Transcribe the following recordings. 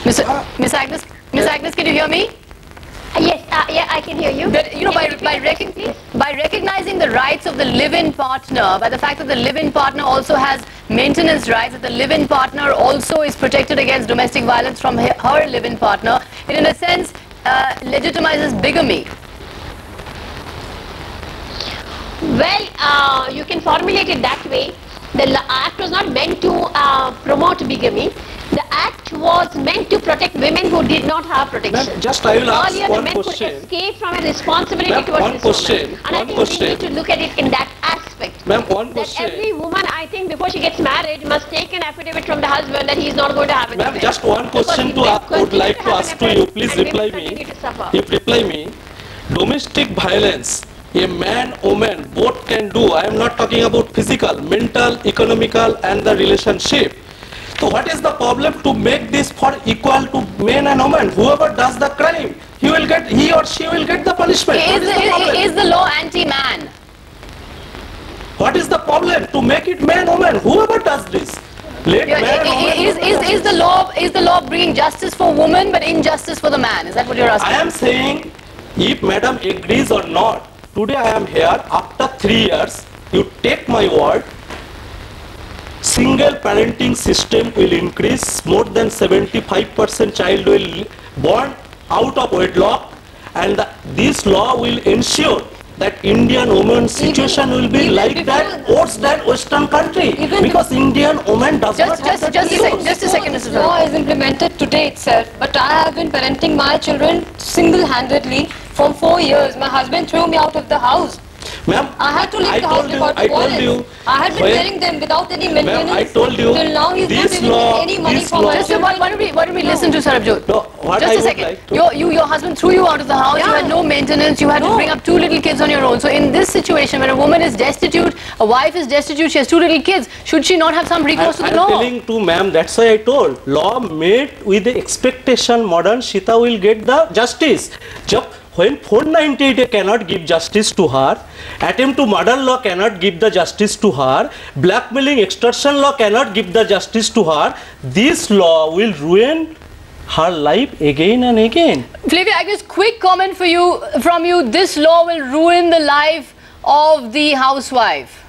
Miss Agnes, can you hear me? Yes, yeah, I can hear you. That, you know, by recognizing the rights of the live-in partner, by the fact that the live-in partner also has maintenance rights, that the live-in partner also is protected against domestic violence from her live-in partner, it in a sense legitimizes bigamy. Well, you can formulate it that way. The act was not meant to promote bigamy. The act was meant to protect women who did not have protection. Just I will ask earlier, one the men question. could escape from a responsibility towards this woman. And I think we need to look at it in that aspect. Ma'am, one question. That every woman, I think, before she gets married, must take an affidavit from the husband that he is not going to have it. Ma'am, just one question I would like to ask to you. Please reply me. If reply me, domestic violence, a man, woman, both can do. I am not talking about physical, mental, economical, and the relationship. So what is the problem to make this for equal to men and women? Whoever does the crime, he or she will get the punishment. Is the law anti-man? What is the problem to make it man, woman? Whoever does this, let man, woman. Is the law bringing justice for women but injustice for the man? Is that what you're asking? I am saying, if madam agrees or not, today I am here. After 3 years, you take my word. Single parenting system will increase. More than 75% child will born out of wedlock, and this law will ensure that Indian woman's situation will be like that, worse than Western country, because Indian woman does not have just a second, Mr. The law is implemented today itself, but I have been parenting my children single-handedly from 4 years. My husband threw me out of the house. Ma'am, I had to leave the house without violence. I had been bearing them without any maintenance. I told you, till now he's not giving me any money for my children. Why don't we listen to Sarabjot? No, what just I a second. Like your husband threw you out of the house. Yeah. You had no maintenance. You had to bring up 2 little kids on your own. So in this situation, when a woman is destitute, a wife is destitute, she has 2 little kids, should she not have some recourse to the law? I am telling to ma'am, that's why I told. Law made with the expectation modern Sita will get the justice. When 498 cannot give justice to her, attempt to murder law cannot give the justice to her, blackmailing extortion law cannot give the justice to her, this law will ruin her life again and again. Flavia Agnes, quick comment from you, this law will ruin the life of the housewife.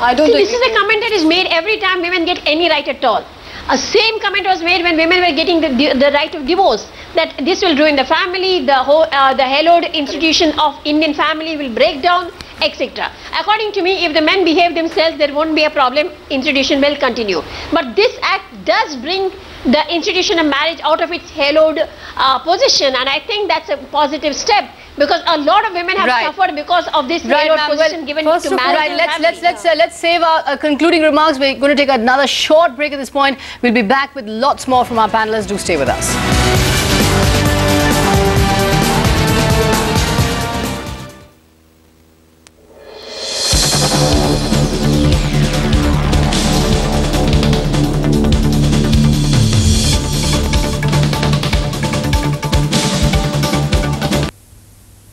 I don't See, this is a comment that is made every time women get any right at all. A same comment was made when women were getting the right of divorce, that this will ruin the family, the whole the hallowed institution of Indian family will break down, etc. According to me, if the men behave themselves, there won't be a problem, institution will continue. But this act does bring the institution of marriage out of its hallowed position, and I think that's a positive step, because a lot of women have suffered because of this hallowed position given to marriage. Let's save our concluding remarks. We're going to take another short break at this point. We'll be back with lots more from our panelists. Do stay with us.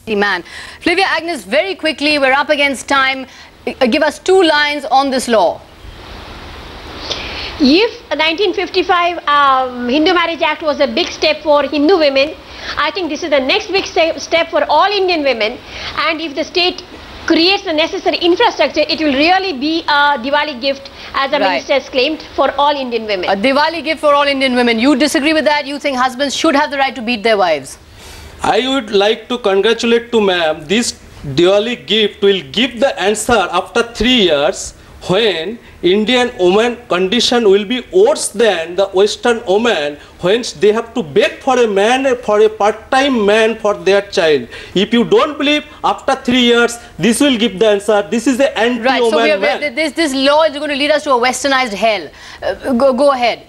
Man. Flavia Agnes, very quickly, we're up against time. Give us 2 lines on this law. If 1955 Hindu Marriage Act was a big step for Hindu women, I think this is the next big step for all Indian women, and if the state creates the necessary infrastructure, it will really be a Diwali gift, as the minister has claimed, for all Indian women. A Diwali gift for all Indian women. You disagree with that? You think husbands should have the right to beat their wives? I would like to congratulate to ma'am. This Diwali gift will give the answer after 3 years, when Indian woman condition will be worse than the Western woman, when they have to beg for a man, for a part-time man for their child. If you don't believe, after 3 years, this will give the answer. This is the anti-woman man. This law is going to lead us to a westernized hell. Go ahead.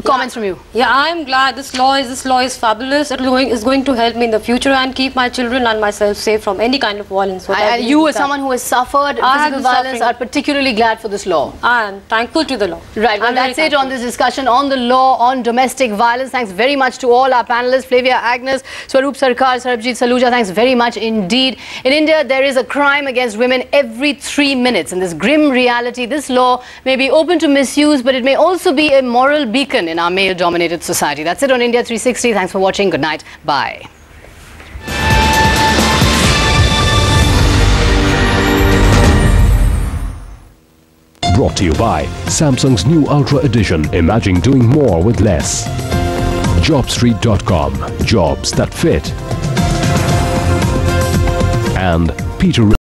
Comments from you. Yeah, I'm glad this law is fabulous. It is going to help me in the future and keep my children and myself safe from any kind of violence. And you, as someone who has suffered physical violence, are particularly glad for this law. I am thankful to the law. Right. Well, that's it on this discussion on the law on domestic violence. Thanks very much to all our panelists, Flavia Agnes, Swaroop Sarkar, Sarabjit Saluja. Thanks very much indeed. In India, there is a crime against women every 3 minutes. In this grim reality, this law may be open to misuse, but it may also be a moral beacon in our male-dominated society. That's it on India 360. Thanks for watching. Good night. Bye. Brought to you by Samsung's new Ultra Edition. Imagine doing more with less. Jobstreet.com. Jobs that fit. And Peter